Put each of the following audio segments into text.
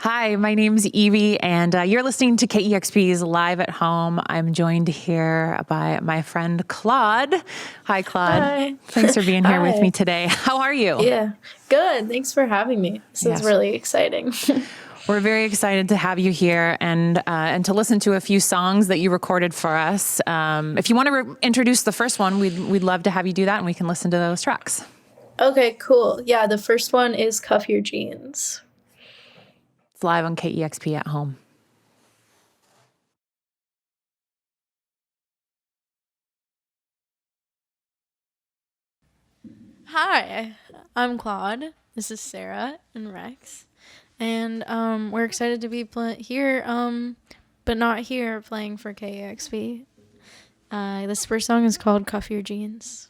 Hi, my name's Evie, and you're listening to KEXP's Live at Home. I'm joined here by my friend Claud. Hi, Claud. Hi. Thanks for being here with me Hi. today. How are you? Yeah. Good. Thanks for having me. This Yes. is really exciting. We're very excited to have you here and to listen to a few songs that you recorded for us. If you want to introduce the first one, we'd love to have you do that, and we can listen to those tracks. Okay, cool. Yeah, the first one is Cuff Your Jeans. It's live on KEXP at home. Hi, I'm Claude. This is Sarah and Rex, and we're excited to be here, but not here playing for KEXP. This first song is called "Cuff Your Jeans."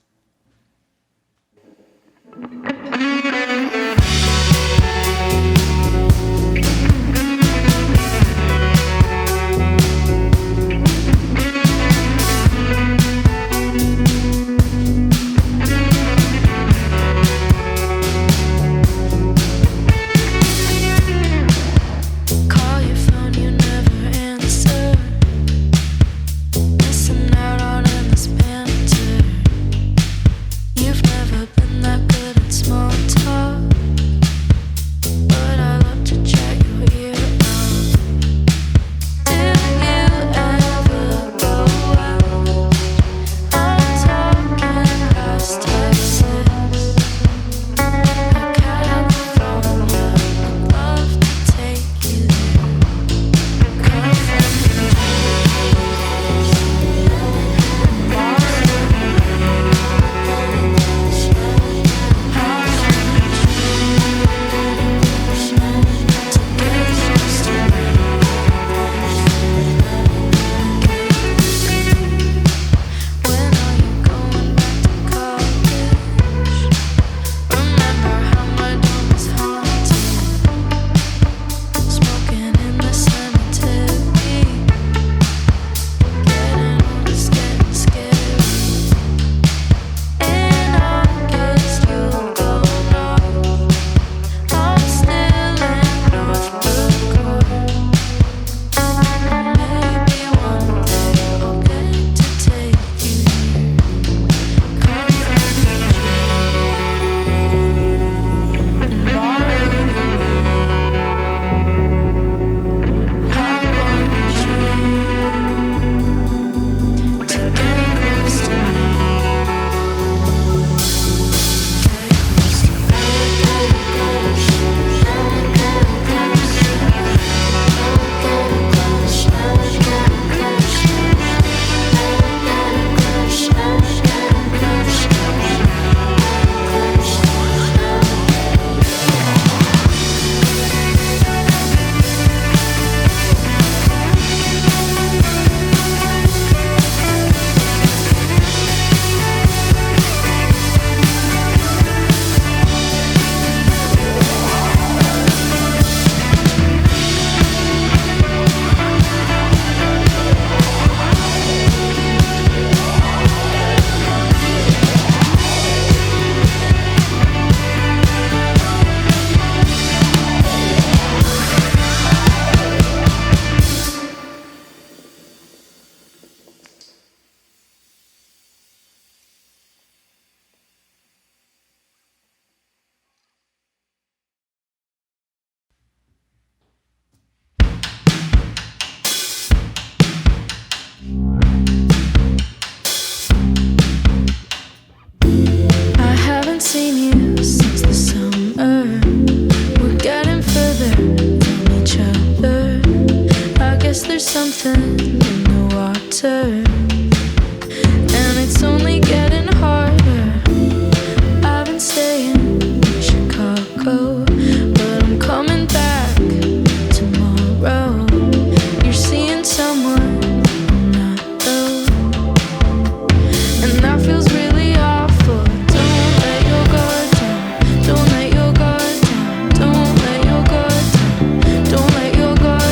Don't let your guard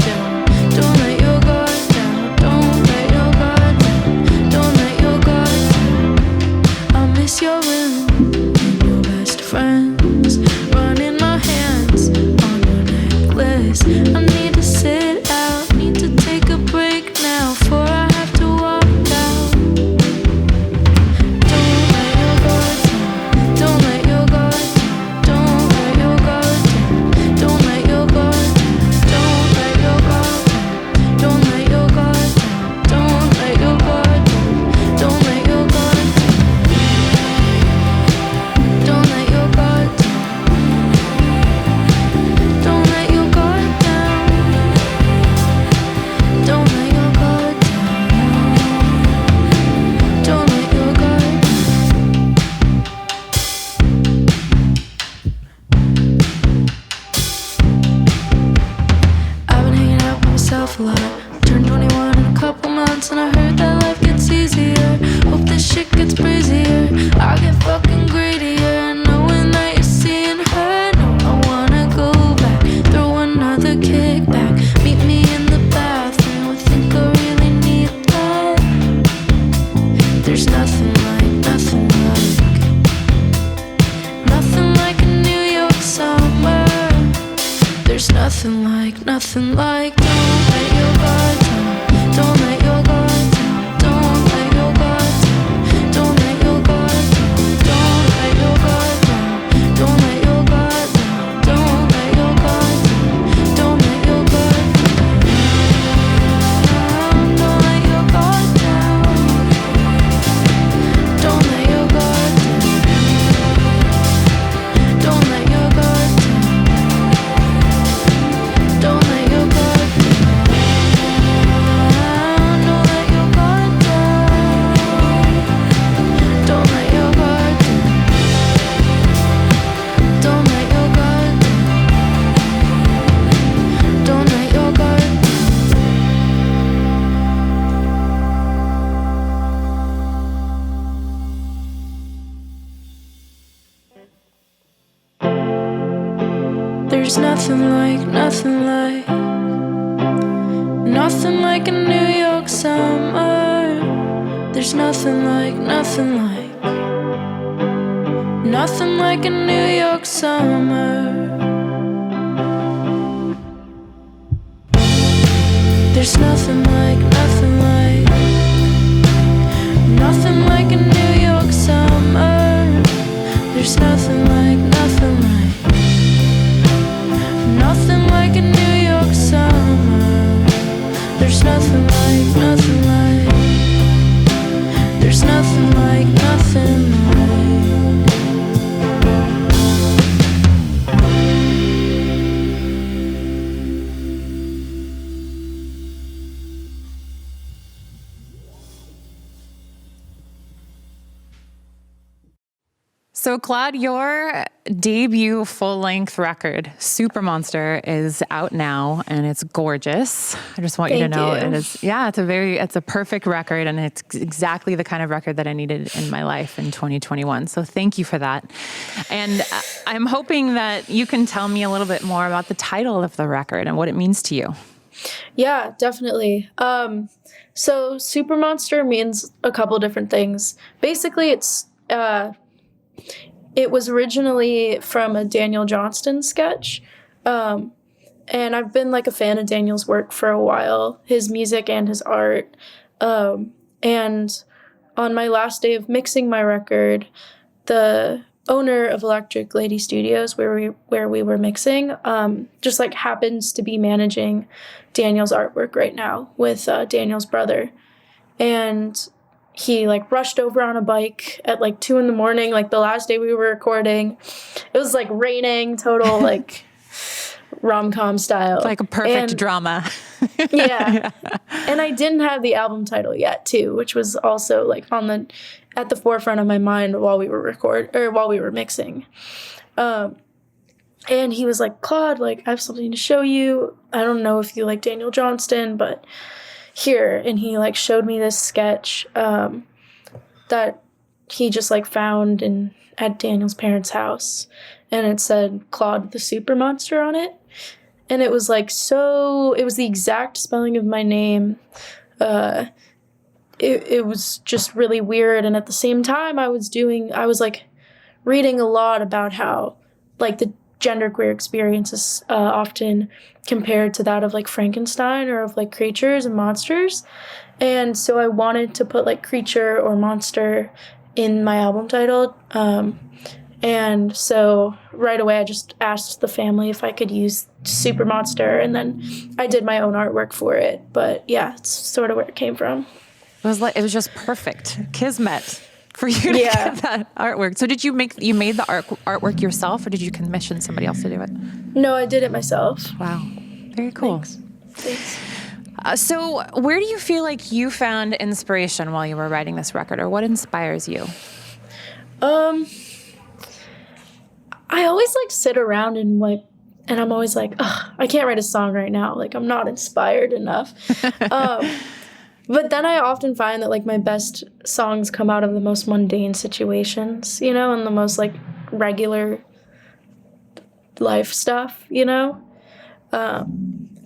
down. a lot. Turned 21 in a couple months, and I heard that life gets easier. Hope this shit gets breezier. I get fucking greedier, knowing that you're seeing her. No, I wanna go back, throw another kickback. Meet me in the bathroom, I think I really need that. There's nothing like, nothing like a New York summer. There's nothing like, don't let your guard down, don't let your guard down, don't let your guard down, don't let your guard down, don't let your guard down, don't let your guard down, don't let your guard down, don't let your guard down, don't let your guard down, don't let your guard down, don't let your guard There's nothing like, nothing like a New York summer. There's nothing like, nothing like a New York summer. There's nothing like, nothing like a New York summer. There's nothing like, nothing like a New York summer. There's nothing like, there's nothing like, So, Claude, your debut full-length record, Super Monster, is out now, and it's gorgeous. I just want you to know it is. Yeah, it's a perfect record, and it's exactly the kind of record that I needed in my life in 2021. So, thank you for that. And I'm hoping that you can tell me a little bit more about the title of the record and what it means to you. Yeah, definitely. So Super Monster means a couple different things. Basically, it was originally from a Daniel Johnston sketch. And I've been like a fan of Daniel's work for a while, his music and his art. And on my last day of mixing my record, the owner of Electric Lady Studios, where we were mixing, just like happens to be managing Daniel's artwork right now with Daniel's brother. And he like rushed over on a bike at like 2 a.m, like the last day we were recording. It was like raining, total like rom-com style. Like a perfect drama. Yeah. And I didn't have the album title yet too, which was also like at the forefront of my mind while we were mixing. And he was like, Claude, like I have something to show you. I don't know if you like Daniel Johnston, but here. And he like showed me this sketch that he just like found at Daniel's parents' house, and it said Claude the Super Monster on it. And it was like, it was the exact spelling of my name. It was just really weird. And at the same time I was like reading a lot about how like the genderqueer experience is often compared to that of like Frankenstein or of like creatures and monsters. And so I wanted to put like creature or monster in my album title. And so right away I just asked the family if I could use Super Monster, and then I did my own artwork for it. But yeah, it's sort of where it came from. It was just perfect. Kismet for you to get that artwork. So you made the artwork yourself, or did you commission somebody else to do it? No, I did it myself. Wow. Very cool. Thanks. So where do you feel like you found inspiration while you were writing this record, or what inspires you? I always like sit around and like and I'm always like, ugh, I can't write a song right now. Like, I'm not inspired enough. But then I often find that, like, my best songs come out of the most mundane situations, you know, and the most, like, regular life stuff, you know?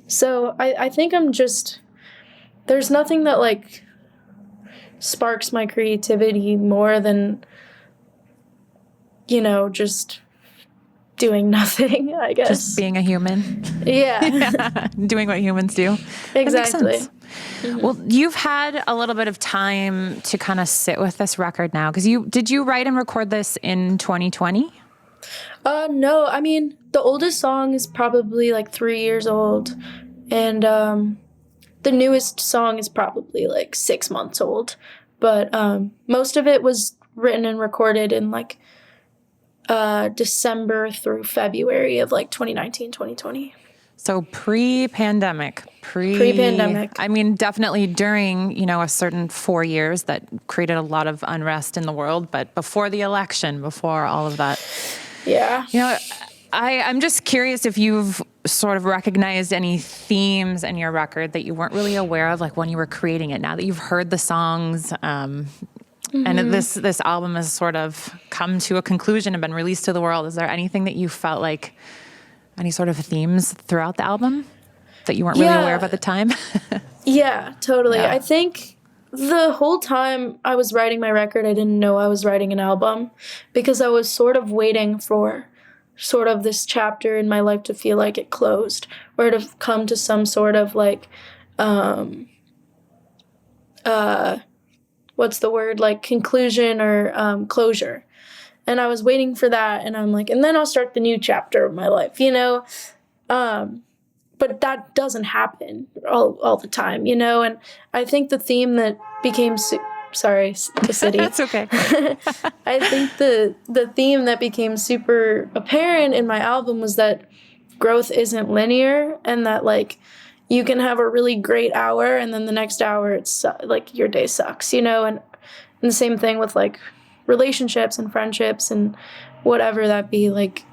So I think I'm just, there's nothing that, like, sparks my creativity more than, you know, just doing nothing, I guess. Just being a human. Yeah. Doing what humans do. Exactly. That makes sense. Mm-hmm. Well, you've had a little bit of time to kind of sit with this record now, because did you write and record this in 2020? No, I mean, the oldest song is probably like 3 years old, and the newest song is probably like 6 months old, but most of it was written and recorded in like December through February of like 2019, 2020. So pre-pandemic. Pre-pandemic. I mean, definitely during, you know, a certain 4 years that created a lot of unrest in the world, but before the election, before all of that. Yeah. You know, I'm just curious if you've sort of recognized any themes in your record that you weren't really aware of, like when you were creating it, now that you've heard the songs, and this album has sort of come to a conclusion and been released to the world. Is there anything that you felt like, any sort of themes throughout the album that you weren't really aware of at the time? Yeah, totally. Yeah. I think the whole time I was writing my record, I didn't know I was writing an album, because I was sort of waiting for sort of this chapter in my life to feel like it closed, or to come to some sort of like, what's the word? Like conclusion or closure. And I was waiting for that, and I'm like, and then I'll start the new chapter of my life, you know? But that doesn't happen all the time, you know? And I think the theme that became, sorry, the city. That's okay. I think the theme that became super apparent in my album was that growth isn't linear, and that, like, you can have a really great hour, and then the next hour it's like your day sucks, you know? And the same thing with like relationships and friendships and whatever that be. Like,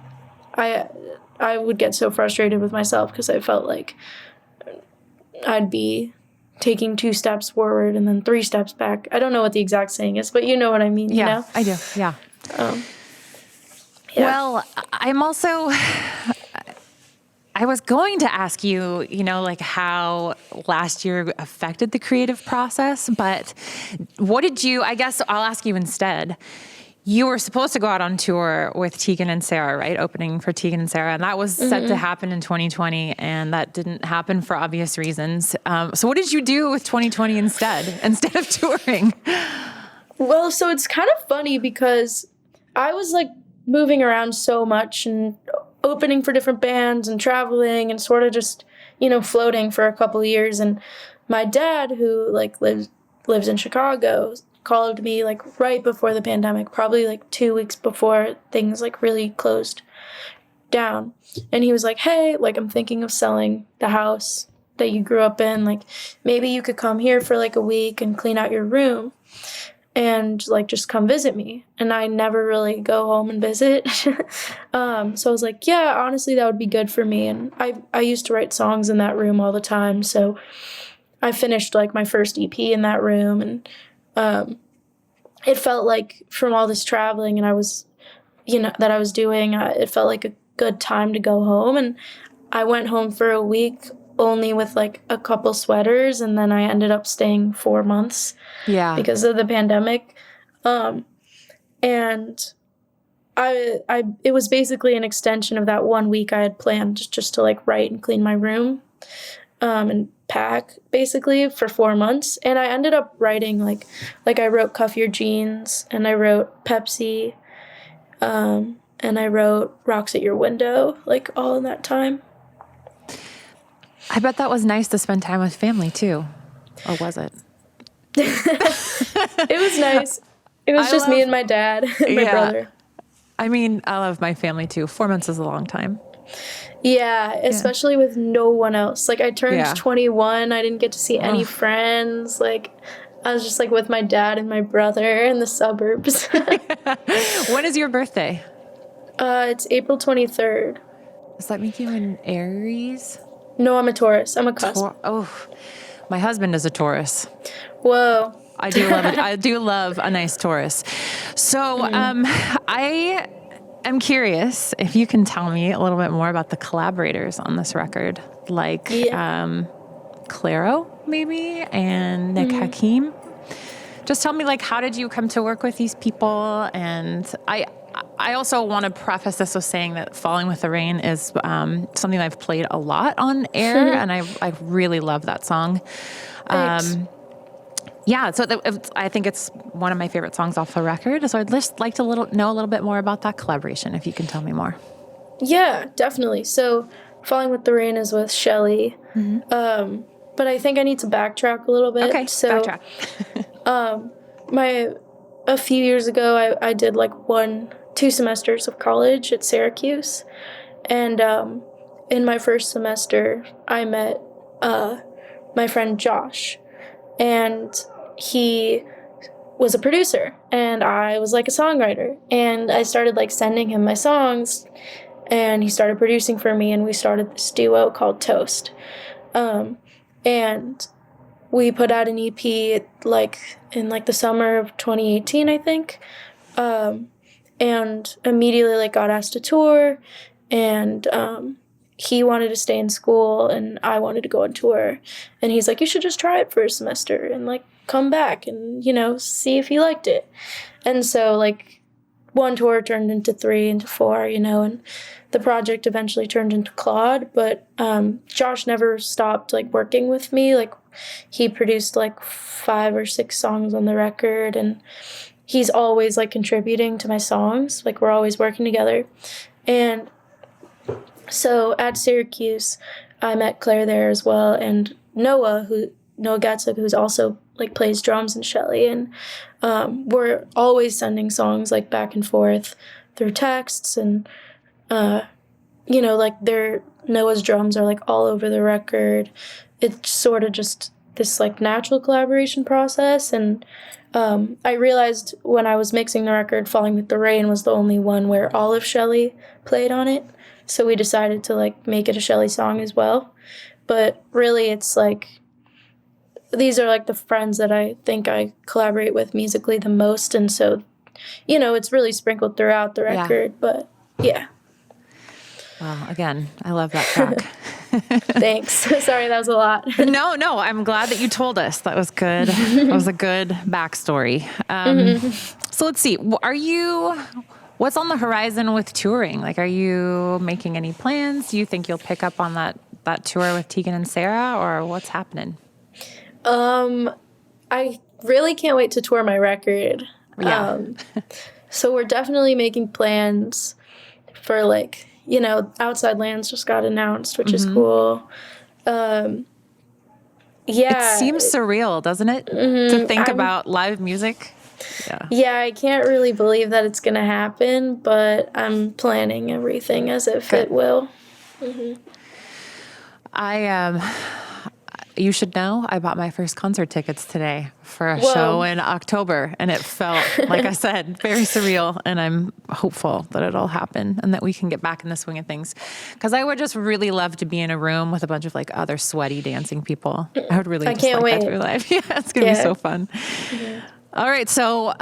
I would get so frustrated with myself because I felt like I'd be taking 2 steps forward and then 3 steps back. I don't know what the exact saying is, but you know what I mean. Yeah, you know? I do. Yeah. Yeah. Well, I'm also, I was going to ask you, you know, like how last year affected the creative process, but what did you, I guess I'll ask you instead. You were supposed to go out on tour with Tegan and Sarah, right? Opening for Tegan and Sarah. And that was set to happen in 2020, and that didn't happen for obvious reasons. So what did you do with 2020 instead of touring? Well, so it's kind of funny because I was like moving around so much and opening for different bands and traveling and sort of just, you know, floating for a couple of years. And my dad, who like lives in Chicago, called me like right before the pandemic, probably like 2 weeks before things like really closed down. And he was like, hey, like, I'm thinking of selling the house that you grew up in. Like, maybe you could come here for like a week and clean out your room and like just come visit me. And I never really go home and visit. So I was like, yeah, honestly, that would be good for me. And I used to write songs in that room all the time. So I finished like my first EP in that room, and it felt like from all this traveling and I was doing, it felt like a good time to go home. And I went home for a week only with like a couple sweaters, and then I ended up staying 4 months because of the pandemic. And it was basically an extension of that 1 week I had planned just to like write and clean my room, and pack basically for 4 months. And I ended up writing like I wrote Cuff Your Jeans, and I wrote Pepsi, and I wrote Rocks at Your Window, like all in that time. I bet that was nice to spend time with family too. Or was it? It was nice. It was just me and my dad and my brother. I mean, I love my family too. 4 months is a long time. Yeah, especially with no one else. Like, I turned 21. I didn't get to see any friends. Like, I was just like with my dad and my brother in the suburbs. When is your birthday? It's April 23rd. Does that make you an Aries? No, I'm a Taurus. I'm a cusp. My husband is a Taurus. Whoa. I do love it. I do love a nice Taurus. So I am curious if you can tell me a little bit more about the collaborators on this record, like Claro maybe and Nick Hakim. Just tell me, like, how did you come to work with these people? And I also want to preface this with saying that Falling with the Rain is something I've played a lot on air, and I really love that song. Yeah, so I think it's one of my favorite songs off the record. So I'd just like to know a little bit more about that collaboration, if you can tell me more. Yeah, definitely. So Falling with the Rain is with Shelly. But I think I need to backtrack a little bit. Okay, so, backtrack. A few years ago, I did like 2 semesters of college at Syracuse. And in my first semester, I met my friend Josh. And he was a producer, and I was like a songwriter. And I started like sending him my songs, and he started producing for me, and we started this duo called Toast. And we put out an EP like in like the summer of 2018, I think. And immediately like got asked to tour, and he wanted to stay in school and I wanted to go on tour. And he's like, you should just try it for a semester and like come back and, see if you liked it. And so like 1 tour turned into 3, into 4, and the project eventually turned into Claud. But Josh never stopped like working with me. Like he produced like 5 or 6 songs on the record, and he's always like contributing to my songs. Like we're always working together. And so at Syracuse, I met Claire there as well, and Noah Gatzuk, who's also like plays drums in Shelly, and we're always sending songs like back and forth through texts, and like Noah's drums are like all over the record. It's sort of just this like natural collaboration process, and I realized when I was mixing the record, Falling with the Rain was the only one where all of Shelly played on it. So we decided to like make it a Shelly song as well. But really it's like, these are like the friends that I think I collaborate with musically the most. And so, it's really sprinkled throughout the record, but yeah. Well, again, I love that track. Thanks. Sorry, that was a lot. No, I'm glad that you told us. That was good. That was a good backstory. So let's see. What's on the horizon with touring? Like, are you making any plans? Do you think you'll pick up on that tour with Tegan and Sarah, or what's happening? I really can't wait to tour my record. Yeah. So we're definitely making plans for like, Outside Lands just got announced, which is cool. Yeah. It seems surreal, doesn't it? To think about live music. Yeah, I can't really believe that it's going to happen, but I'm planning everything as if it will. You should know, I bought my first concert tickets today for a show in October, and it felt, like I said, very surreal, and I'm hopeful that it'll happen and that we can get back in the swing of things, because I would just really love to be in a room with a bunch of like other sweaty dancing people. I would really just like that through life. Yeah, it's going to be so fun. All right, so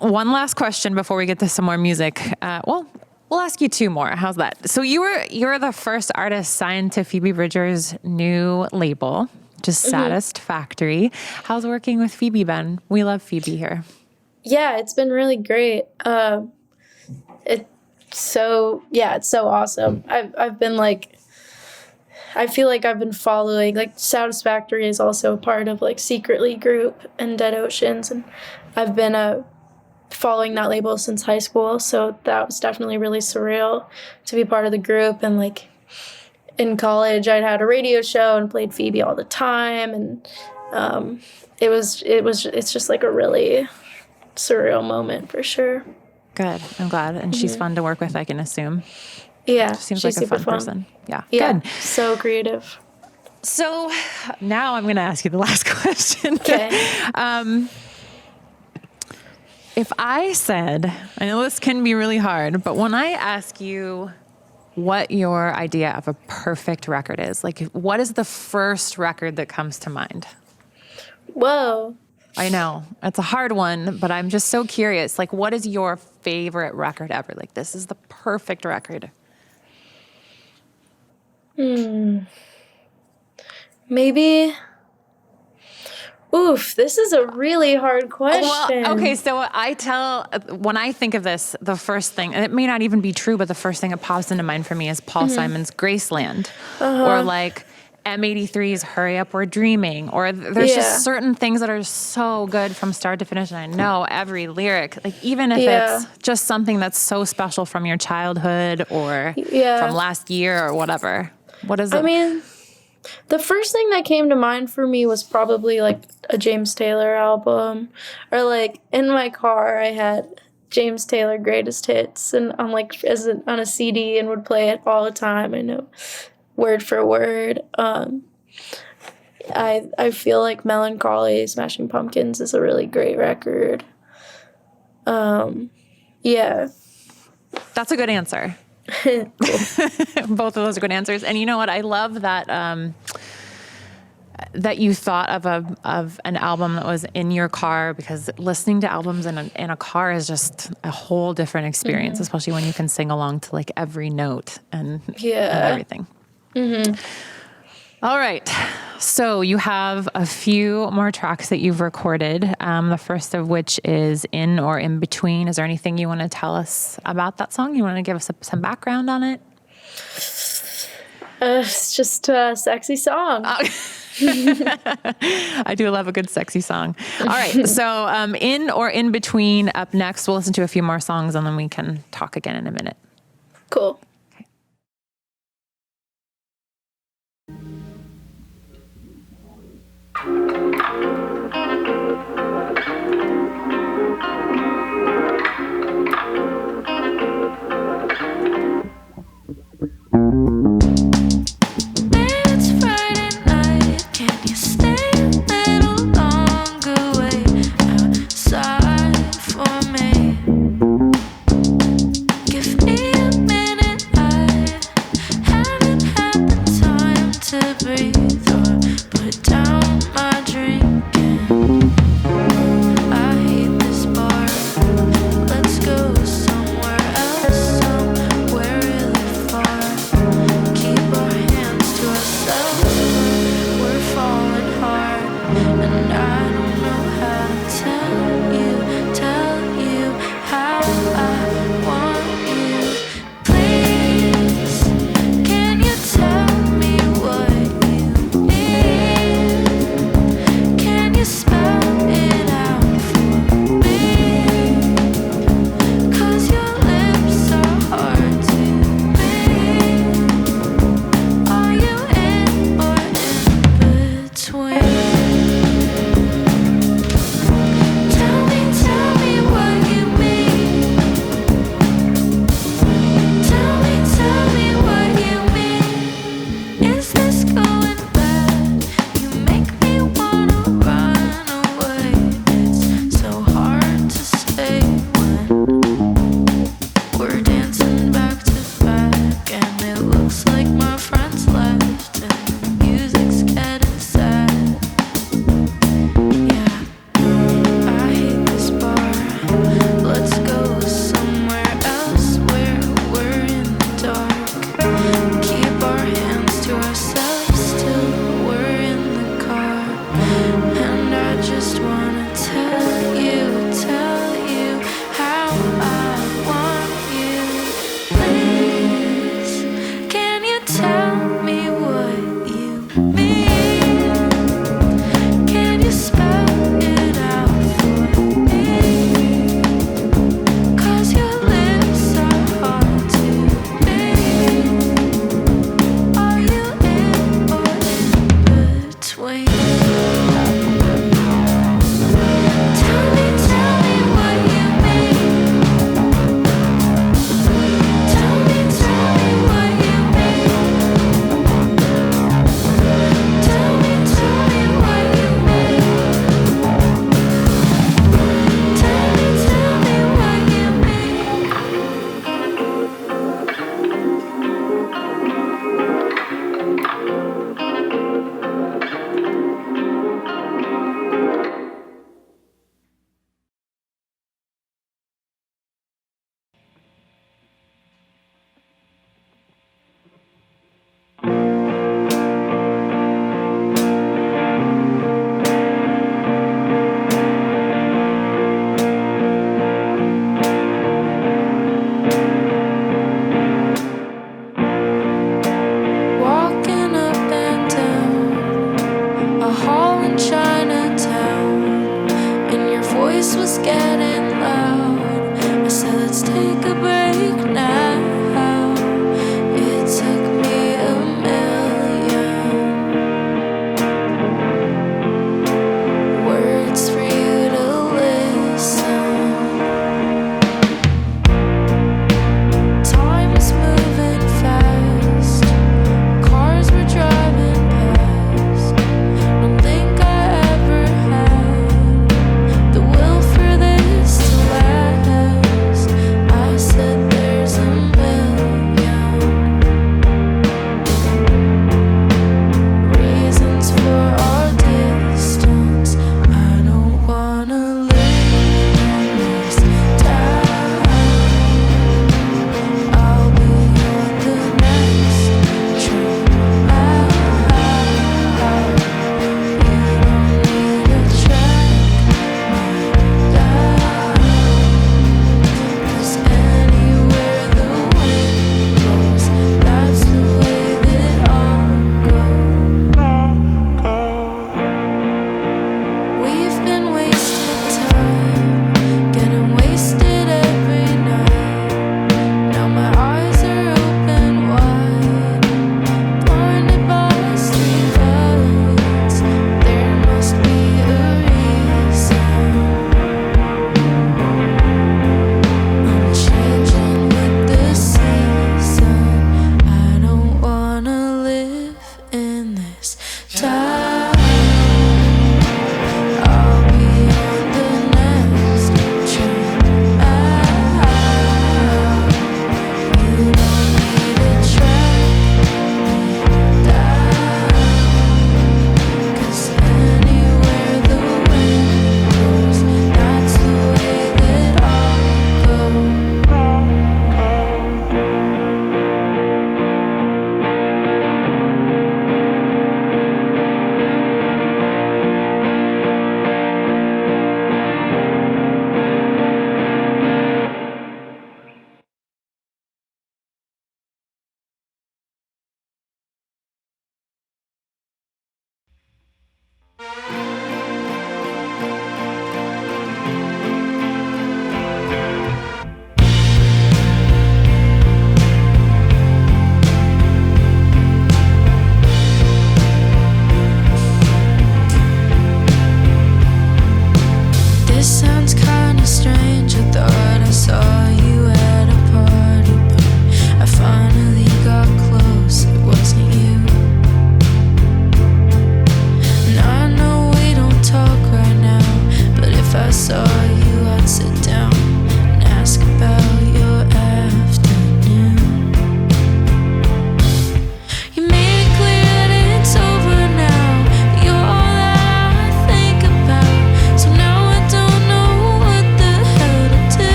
one last question before we get to some more music. We'll ask you 2 more. How's that? So you're the first artist signed to Phoebe Bridgers' new label, just Satisfactory. How's working with Phoebe been? We love Phoebe here. Yeah, it's been really great. It's so awesome. I've been like, I feel like I've been following, like Satisfactory is also a part of like Secretly Group and Dead Oceans, and I've been following that label since high school, so that was definitely really surreal to be part of the group. And like in college, I'd had a radio show and played Phoebe all the time, and it's just like a really surreal moment for sure. Good, I'm glad, and she's fun to work with, I can assume. Yeah, she seems like a fun person. Yeah, good. So creative. So now I'm going to ask you the last question. Okay. If I said, I know this can be really hard, but when I ask you, what your idea of a perfect record is. Like, what is the first record that comes to mind? Whoa. I know it's a hard one, but I'm just so curious. Like, what is your favorite record ever? Like, this is the perfect record. Maybe. Oof, this is a really hard question. Well, okay, so when I think of this, the first thing, and it may not even be true, but the first thing that pops into mind for me is Paul Simon's Graceland, or like M83's Hurry Up, We're Dreaming, or there's just certain things that are so good from start to finish, and I know every lyric, like even if it's just something that's so special from your childhood or from last year or whatever. What is it? I mean, the first thing that came to mind for me was probably like a James Taylor album, or like in my car I had James Taylor Greatest Hits, and I'm like on a CD and would play it all the time. I know word for word. I feel like Melancholy, Smashing Pumpkins is a really great record. Yeah. That's a good answer. Both of those are good answers. And you know what? I love that that you thought of an album that was in your car, because listening to albums in a car is just a whole different experience, especially when you can sing along to like every note and everything. All right. So you have a few more tracks that you've recorded, the first of which is In or In Between. Is there anything you want to tell us about that song? You want to give us some background on it? It's just a sexy song. I do love a good sexy song. All right. So In or In Between up next. We'll listen to a few more songs and then we can talk again in a minute. Cool.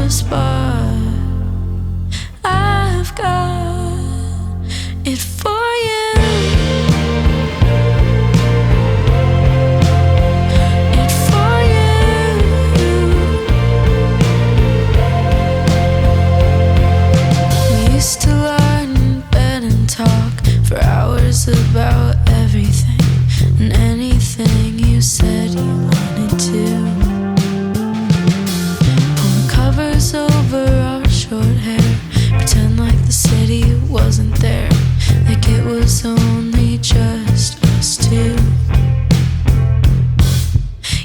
soft spot. I've got it for you. It for you. We used to lie in bed and talk for hours about everything and anything you said you wanted to. Pull the covers over our short hair, pretend like the city wasn't there, like it was only just us two.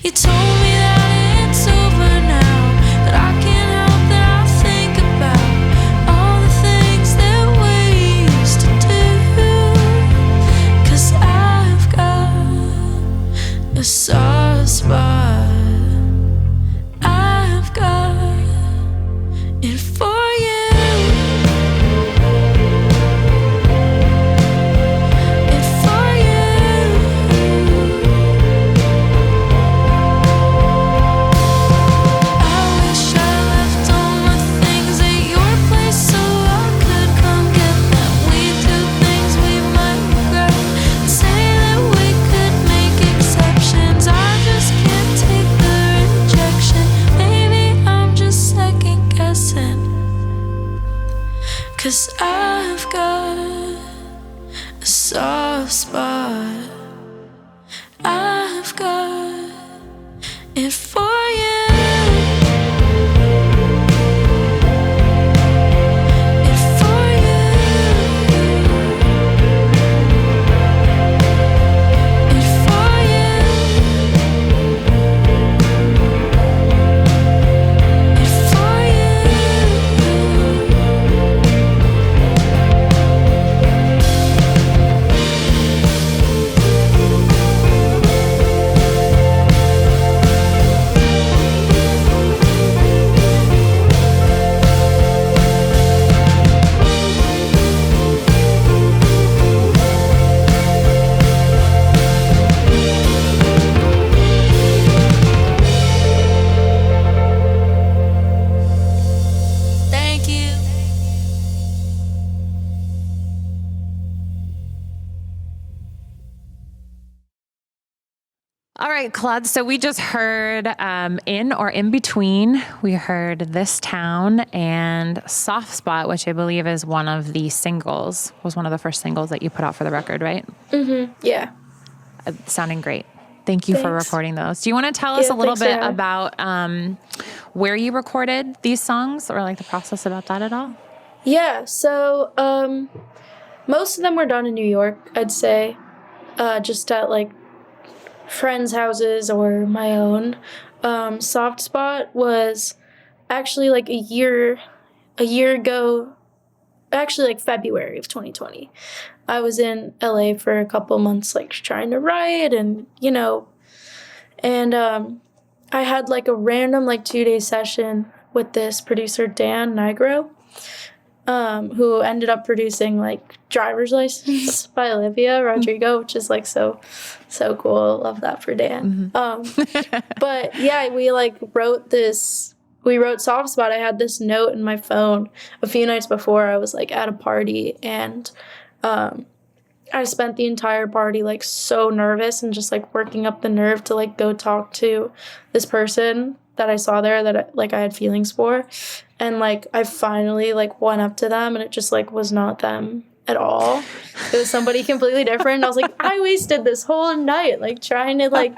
You told me that it's over now, but I can't help that I think about all the things that we used to do. 'Cause I've got a soft spot. I've got it for you. It for you. I wish I left all my things at your place so I could come get them. We do things we might regret and say that we could make exceptions. I just can't take the rejection. Maybe I'm just second guessing. 'Cause I've got a soft spot. I've got it for you. It for you. It for you. It for you. Thank you. All right, Claude. So we just heard In or In Between. We heard This Town and Soft Spot, which I believe is one of the singles, was one of the first singles that you put out for the record, right? Yeah. Sounding great. Thank you for Thanks. recording those. Do you want to tell us Yeah, a little thanks, bit Sarah. about where you recorded these songs or like the process about that at all? Yeah, so most of them were done in New York, I'd say. Just at like friends' houses or my own. Soft Spot was actually like a year ago, actually like February of 2020. I was in LA for a couple months, like trying to write and, and I had like a random like 2-day session with this producer, Dan Nigro, who ended up producing like Driver's License by Olivia Rodrigo, which is like so cool. Love that for Dan. But yeah, we wrote Soft Spot. I had this note in my phone a few nights before. I was like at a party and I spent the entire party like so nervous and just like working up the nerve to like go talk to this person that I saw there that I had feelings for. And like I finally like went up to them and it just like was not them at all. It was somebody completely different. And I was like, I wasted this whole night like trying to like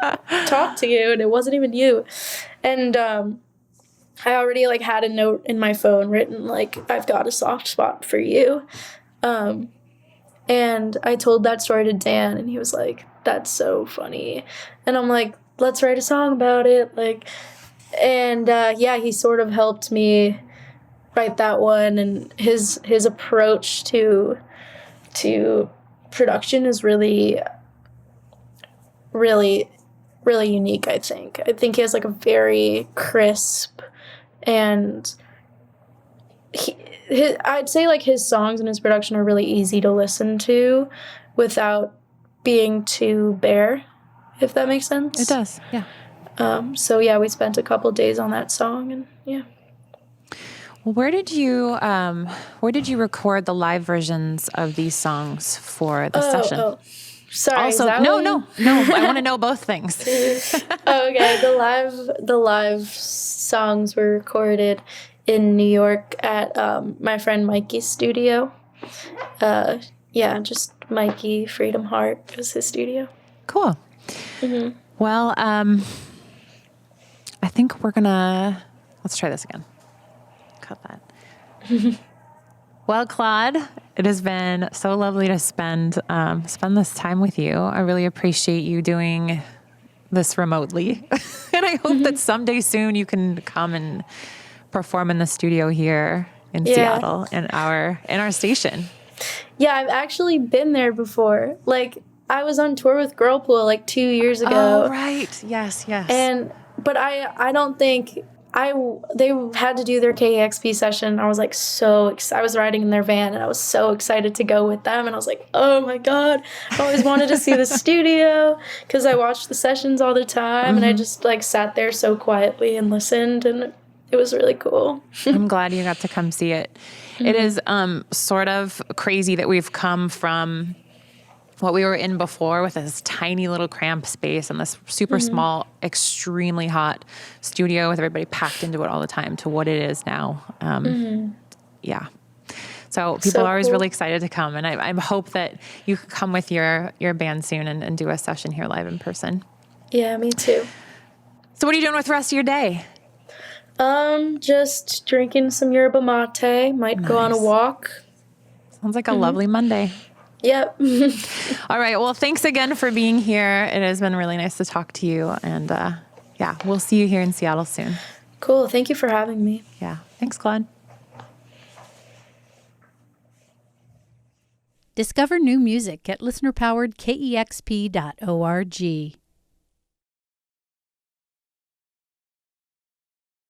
talk to you and it wasn't even you. And I already like had a note in my phone written like, I've got a soft spot for you. And I told that story to Dan and he was like, that's so funny. And I'm like, let's write a song about it. Like, and yeah, he sort of helped me write that one, and his approach to production is really unique. I think he has like a very crisp and I'd say like his songs and his production are really easy to listen to without being too bare, if that makes sense. It does, yeah. So yeah, we spent a couple days on that song, and yeah. Well, where did you record the live versions of these songs for the session? Oh, sorry. Also, no. I want to know both things. Okay. The live songs were recorded in New York at my friend Mikey's studio. Just Mikey Freedom Heart was his studio. Cool. Mm-hmm. Well, I think let's try this again. Cut that. Well, Claude, it has been so lovely to spend this time with you. I really appreciate you doing this remotely. And I hope that someday soon you can come and perform in the studio here in Seattle in our station. Yeah, I've actually been there before. Like, I was on tour with Girlpool like 2 years ago. Oh, right. Yes. But I don't think they had to do their KEXP session. I was like so excited. I was riding in their van and I was so excited to go with them. And I was like, oh my God, I always wanted to see the studio because I watched the sessions all the time. Mm-hmm. And I just like sat there so quietly and listened, and it was really cool. I'm glad you got to come see it. Mm-hmm. It is sort of crazy that we've come from what we were in before with this tiny little cramped space and this super small, extremely hot studio with everybody packed into it all the time to what it is now. Yeah. So people are always really excited to come. And I hope that you could come with your band soon and do a session here live in person. Yeah, me too. So what are you doing with the rest of your day? Just drinking some yerba mate. Might go on a walk. Sounds like a lovely Monday. Yep. All right. Well, thanks again for being here. It has been really nice to talk to you. And we'll see you here in Seattle soon. Cool. Thank you for having me. Yeah. Thanks, Claude. Discover new music at listener-powered KEXP.org.